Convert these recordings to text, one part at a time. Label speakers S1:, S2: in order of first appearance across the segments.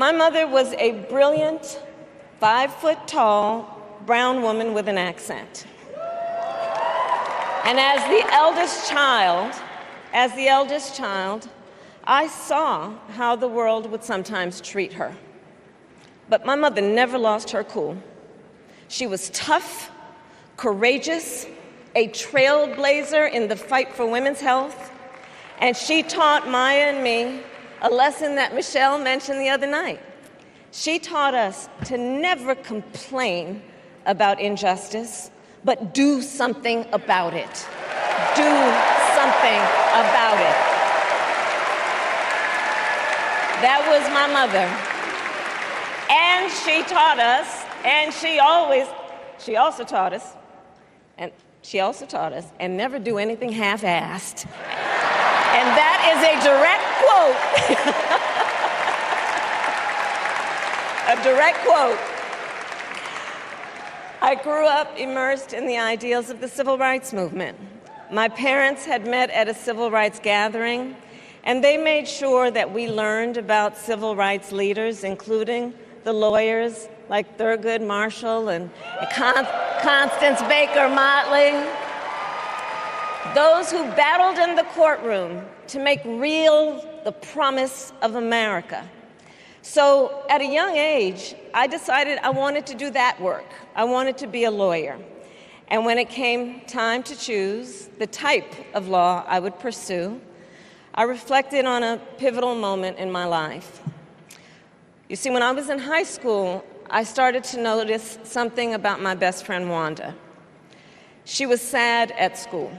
S1: My mother was a brilliant, 5-foot-tall, brown woman with an accent. And as the eldest child, I saw how the world would sometimes treat her. But my mother never lost her cool. She was tough, courageous, a trailblazer in the fight for women's health, and she taught Maya and me a lesson that Michelle mentioned the other night. She taught us to never complain about injustice, but do something about it. Do something about it. That was my mother. And she taught us, and she also taught us, and never do anything half-assed. And that is a direct quote. A direct quote. I grew up immersed in the ideals of the civil rights movement. My parents had met at a civil rights gathering, and they made sure that we learned about civil rights leaders, including the lawyers like Thurgood Marshall and Constance Baker Motley, those who battled in the courtroom to make real the promise of America. So at a young age, I decided I wanted to do that work. I wanted to be a lawyer. And when it came time to choose the type of law I would pursue, I reflected on a pivotal moment in my life. You see, when I was in high school, I started to notice something about my best friend, Wanda. She was sad at school,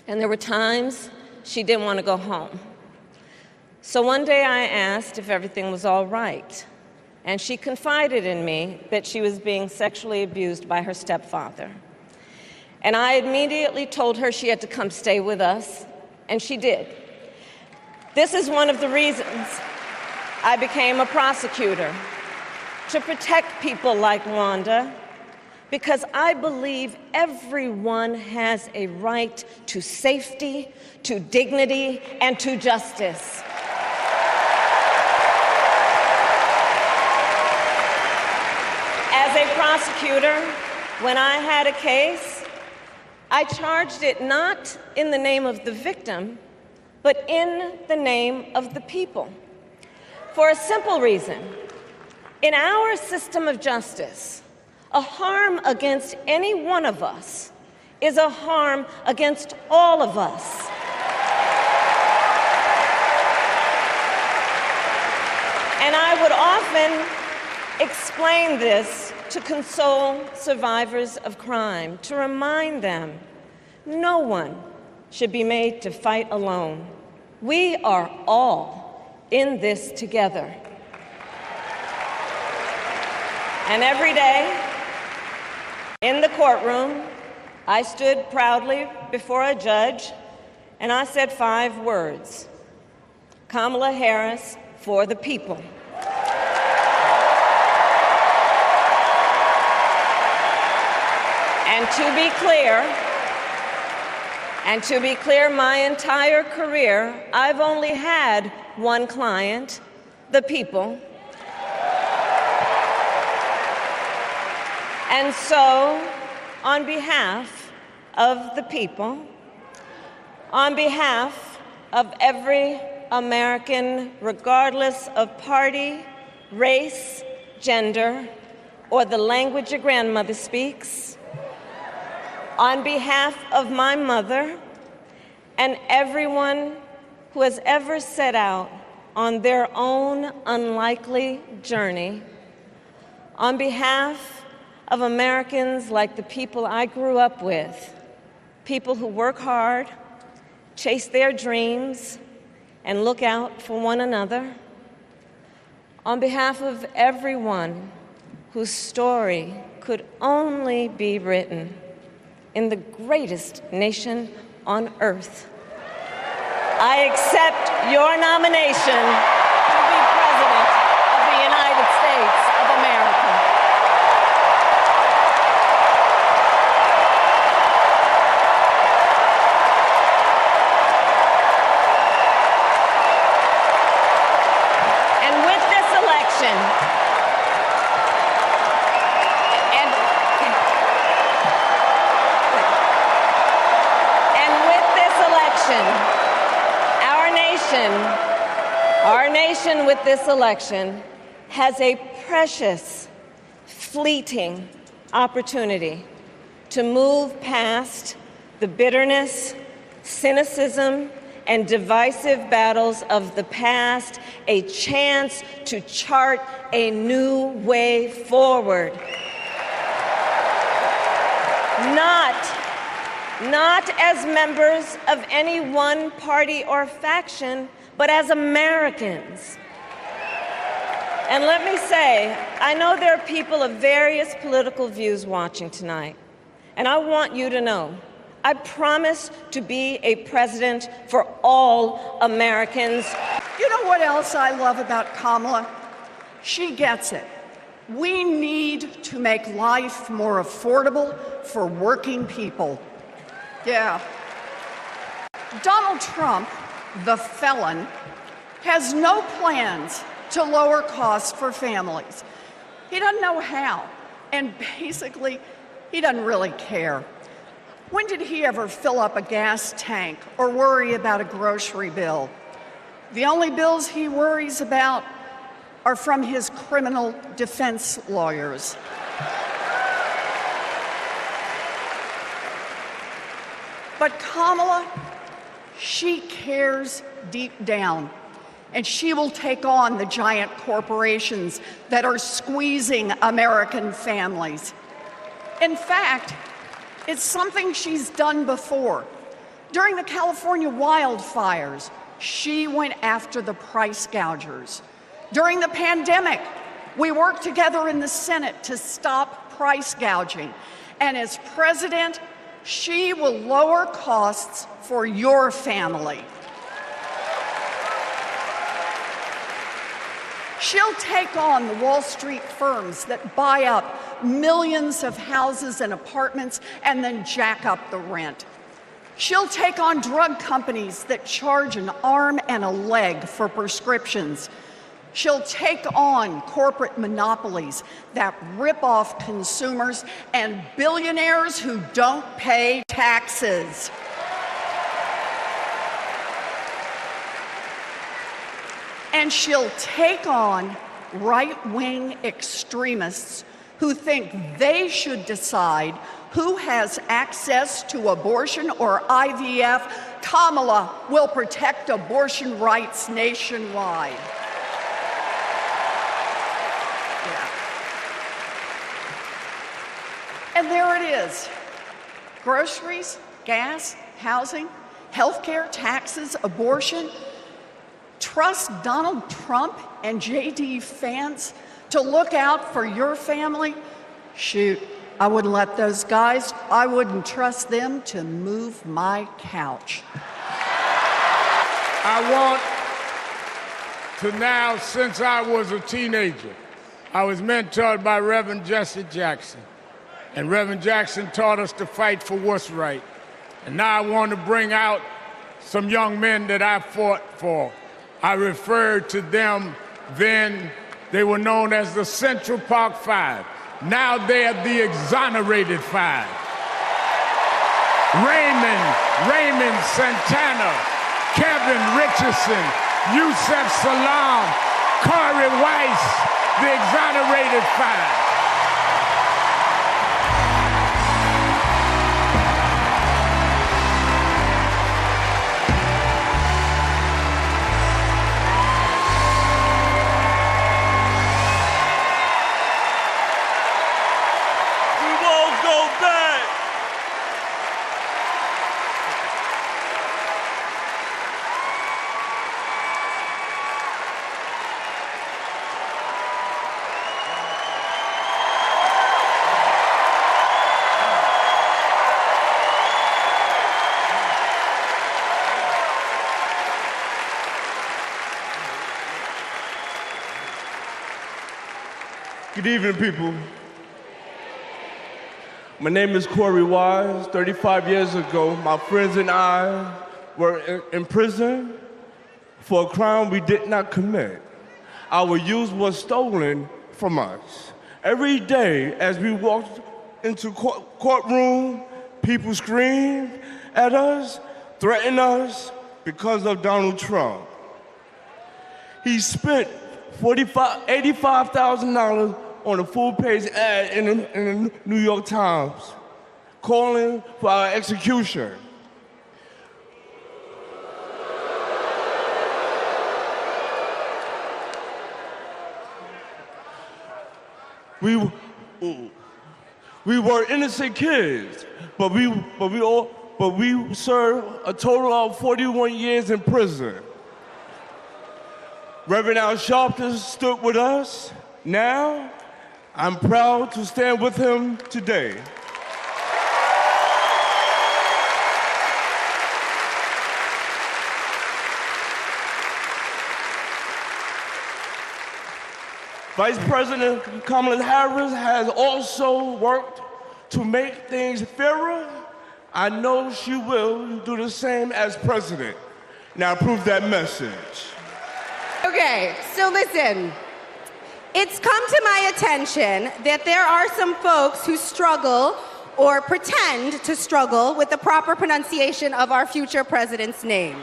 S1: and there were times she didn't want to go home. So one day I asked if everything was all right, and she confided in me that she was being sexually abused by her stepfather. And I immediately told her she had to come stay with us, and she did. This is one of the reasons I became a prosecutor, to protect people like Wanda, because I believe everyone has a right to safety, to dignity, and to justice. As a prosecutor, when I had a case, I charged it not in the name of the victim, but in the name of the people. For a simple reason. In our system of justice, a harm against any one of us is a harm against all of us. And I would often explain this to console survivors of crime, to remind them no one should be made to fight alone. We are all in this together. And every day in the courtroom, I stood proudly before a judge and I said 5 words: Kamala Harris for the people. And to be clear, my entire career, I've only had one client, the people. And so, on behalf of the people, on behalf of every American, regardless of party, race, gender, or the language your grandmother speaks, on behalf of my mother and everyone who has ever set out on their own unlikely journey, on behalf of Americans like the people I grew up with, people who work hard, chase their dreams, and look out for one another, on behalf of everyone whose story could only be written in the greatest nation on earth, I accept your nomination to be President of the United States of America. And with this election, election, and with this election, our nation with this election has a precious, fleeting opportunity to move past the bitterness, cynicism, and divisive battles of the past, a chance to chart a new way forward. Not as members of any one party or faction, but as Americans. And let me say, I know there are people of various political views watching tonight, and I want you to know, I promise to be a president for all Americans.
S2: You know what else I love about Kamala? She gets it. We need to make life more affordable for working people. Yeah. Donald Trump, the felon, has no plans to lower costs for families. He doesn't know how, and basically, he doesn't really care. When did he ever fill up a gas tank or worry about a grocery bill? The only bills he worries about are from his criminal defense lawyers. But Kamala, she cares deep down, and she will take on the giant corporations that are squeezing American families. In fact, it's something she's done before. During the California wildfires, she went after the price gougers. During the pandemic, we worked together in the Senate to stop price gouging. And as president, she will lower costs for your family. She'll take on the Wall Street firms that buy up millions of houses and apartments and then jack up the rent. She'll take on drug companies that charge an arm and a leg for prescriptions. She'll take on corporate monopolies that rip off consumers and billionaires who don't pay taxes. And she'll take on right-wing extremists who think they should decide who has access to abortion or IVF. Kamala will protect abortion rights nationwide. And there it is. Groceries, gas, housing, healthcare, taxes, abortion. Trust Donald Trump and J.D. Vance to look out for your family? Shoot, I wouldn't let those guys, I wouldn't trust them to move my couch.
S3: I want to now, since I was a teenager, I was mentored by Reverend Jesse Jackson. And Reverend Jackson taught us to fight for what's right. And now I want to bring out some young men that I fought for. I referred to them then, they were known as the Central Park Five. Now they're the Exonerated Five. Raymond Santana, Kevin Richardson, Yusef Salam, Corey Weiss, the Exonerated Five.
S4: Good evening, people. My name is Corey Wise. 35 years ago, my friends and I were in prison for a crime we did not commit. Our youth was stolen from us. Every day as we walked into courtroom, people screamed at us, threatened us because of Donald Trump. He spent $85,000 on a full-page ad in the New York Times, calling for our execution. We were innocent kids, but we served a total of 41 years in prison. Reverend Al Sharpton stood with us. Now, I'm proud to stand with him today. Vice President Kamala Harris has also worked to make things fairer. I know she will do the same as president. Now prove that message.
S5: Okay, so listen. It's come to my attention that there are some folks who struggle or pretend to struggle with the proper pronunciation of our future president's name.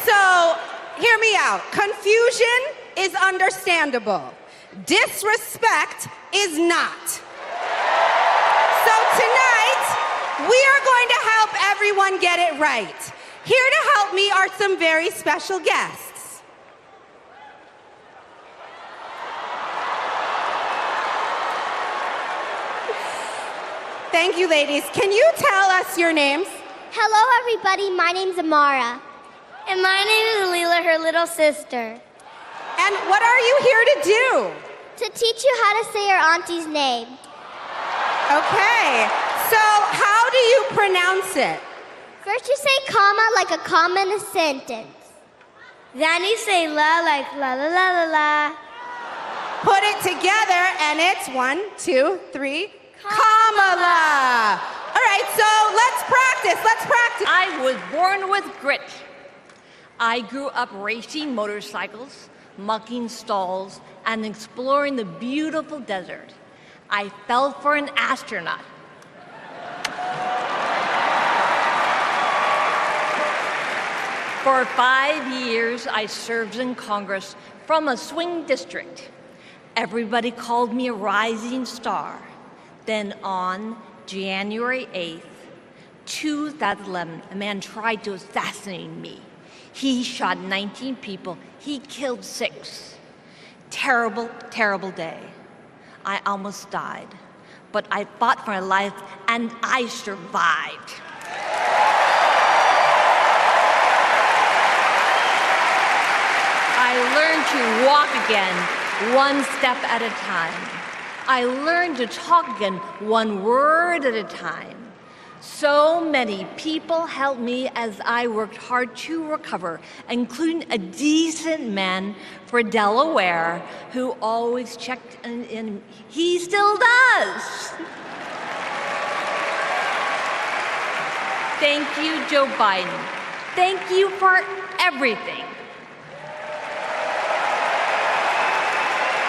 S5: So, hear me out. Confusion is understandable. Disrespect is not. So tonight, we are going to help everyone get it right. Here to help me are some very special guests. Thank you, ladies. Can you tell us your names?
S6: Hello, everybody. My name's Amara. And my name is Leela, her little sister.
S5: And what are you here to do?
S6: To teach you how to say your auntie's name.
S5: Okay, so how do you pronounce it?
S6: First you say comma like a comma in a sentence. Then you say la like la la la la la.
S5: Put it together and it's 1, 2, 3, Kamala. All right, so let's practice.
S7: I was born with grit. I grew up racing motorcycles, mucking stalls, and exploring the beautiful desert. I fell for an astronaut. For 5 years, I served in Congress from a swing district. Everybody called me a rising star. Then on January 8th, 2011, a man tried to assassinate me. He shot 19 people. He killed 6. Terrible, terrible day. I almost died, but I fought for my life and I survived. I learned to walk again, one step at a time. I learned to talk again, one word at a time. So many people helped me as I worked hard to recover, including a decent man for Delaware who always checked in. He still does. Thank you, Joe Biden. Thank you for everything.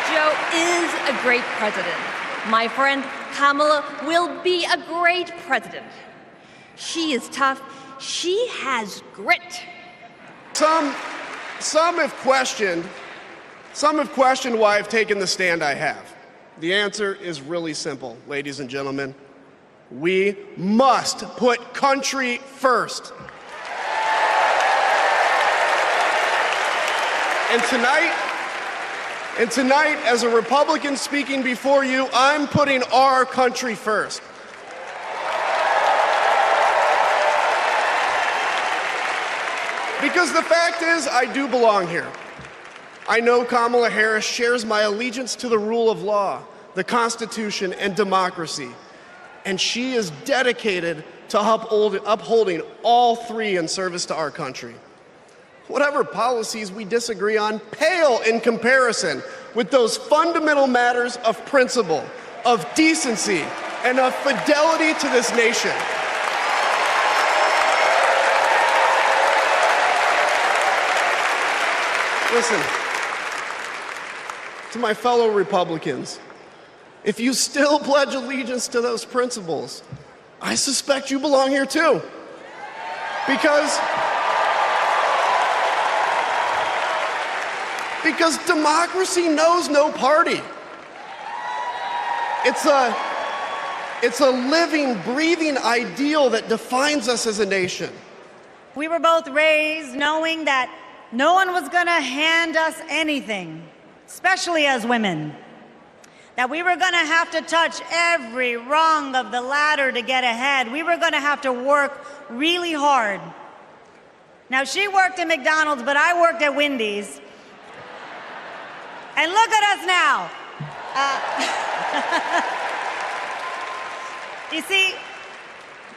S7: Joe is a great president. My friend Kamala will be a great president. She is tough. She has grit.
S8: Some have questioned why I've taken the stand I have. The answer is really simple, ladies and gentlemen. We must put country first. And tonight, as a Republican speaking before you, I'm putting our country first. Because the fact is, I do belong here. I know Kamala Harris shares my allegiance to the rule of law, the Constitution, and democracy. And she is dedicated to upholding all three in service to our country. Whatever policies we disagree on pale in comparison with those fundamental matters of principle, of decency, and of fidelity to this nation. Listen, to my fellow Republicans, if you still pledge allegiance to those principles, I suspect you belong here too. Because democracy knows no party. It's a living, breathing ideal that defines us as a nation.
S9: We were both raised knowing that no one was going to hand us anything, especially as women. That we were going to have to touch every rung of the ladder to get ahead. We were going to have to work really hard. Now, she worked at McDonald's, but I worked at Wendy's. And look at us now. You see,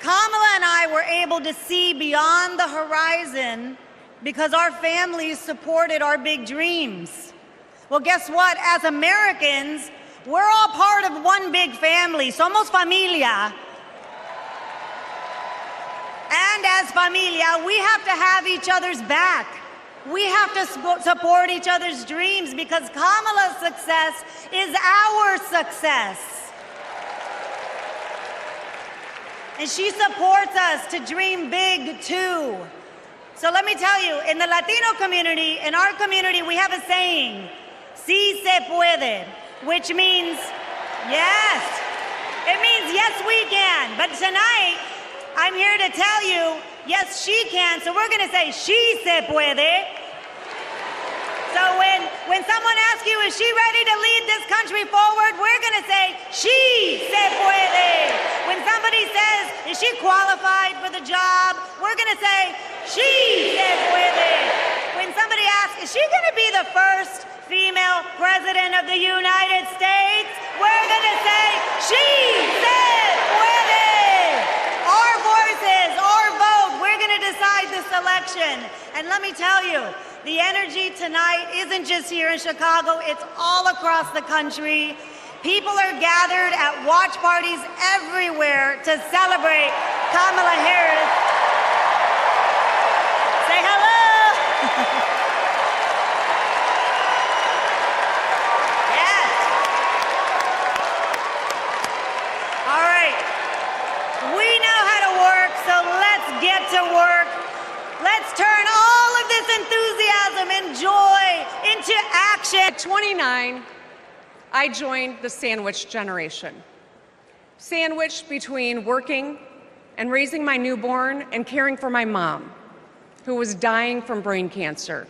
S9: Kamala and I were able to see beyond the horizon because our families supported our big dreams. Well, guess what? As Americans, we're all part of one big family. Somos familia. And as familia, we have to have each other's back. We have to support each other's dreams because Kamala's success is our success. And she supports us to dream big too. So let me tell you, in the Latino community, in our community, we have a saying, sí se puede, which means yes. It means yes, we can. But tonight, I'm here to tell you, yes, she can. So we're going to say, she se puede. So when someone asks you, is she ready to lead this country forward? We're going to say, she se puede. When somebody says, is she qualified for the job? We're going to say, she se puede. When somebody asks, is she going to be the first female president of the United States? We're going to say, she se puede. Our voices, our vote, we're going to decide this election. And let me tell you, the energy tonight isn't just here in Chicago, it's all across the country. People are gathered at watch parties everywhere to celebrate Kamala Harris. Say hello. Yes. All right. We know how to work, so let's get to work. Let's turn all of this enthusiasm and joy into action.
S10: At 29, I joined the sandwich generation. Sandwiched between working and raising my newborn and caring for my mom, who was dying from brain cancer.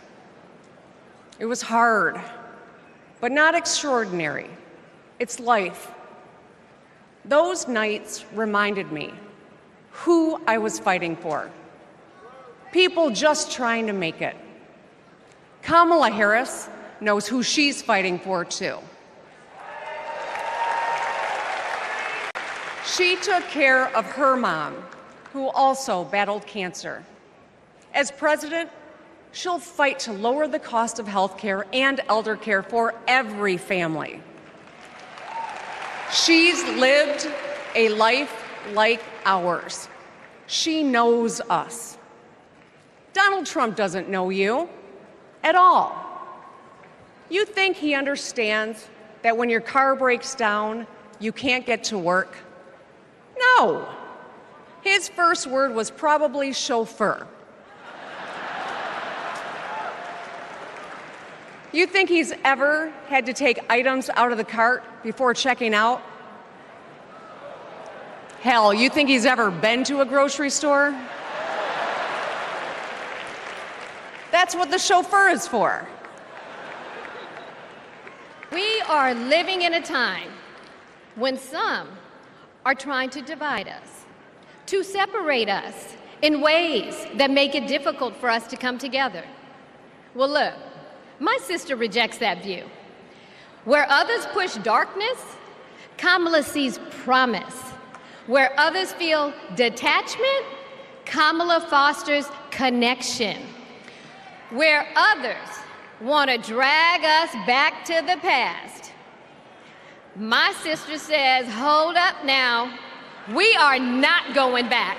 S10: It was hard, but not extraordinary. It's life. Those nights reminded me who I was fighting for. People just trying to make it. Kamala Harris knows who she's fighting for, too. She took care of her mom, who also battled cancer. As president, she'll fight to lower the cost of health care and elder care for every family. She's lived a life like ours. She knows us. Donald Trump doesn't know you at all. You think he understands that when your car breaks down, you can't get to work? No. His first word was probably chauffeur. You think he's ever had to take items out of the cart before checking out? Hell, you think he's ever been to a grocery store? That's what the chauffeur is for.
S11: We are living in a time when some are trying to divide us, to separate us in ways that make it difficult for us to come together. Well, look, my sister rejects that view. Where others push darkness, Kamala sees promise. Where others feel detachment, Kamala fosters connection. Where others want to drag us back to the past, my sister says, hold up now, we are not going back.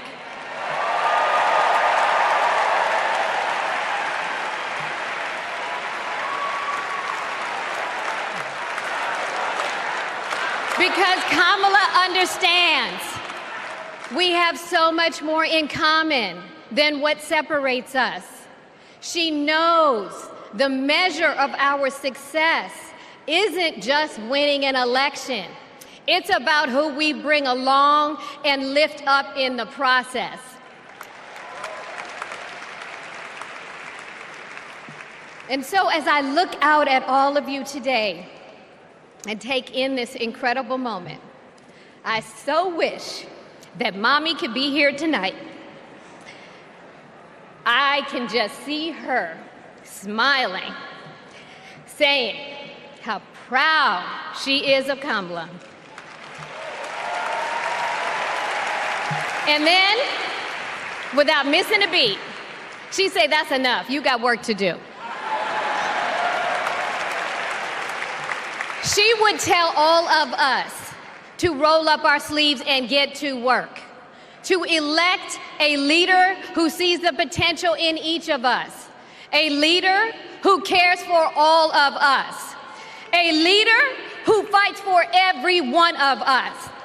S11: Because Kamala understands we have so much more in common than what separates us. She knows the measure of our success isn't just winning an election. It's about who we bring along and lift up in the process. And so as I look out at all of you today and take in this incredible moment, I so wish that Mommy could be here tonight. I can just see her smiling, saying how proud she is of Kamala. And then, without missing a beat, she'd say, "That's enough, you got work to do." She would tell all of us to roll up our sleeves and get to work, to elect a leader who sees the potential in each of us, a leader who cares for all of us, a leader who fights for every one of us.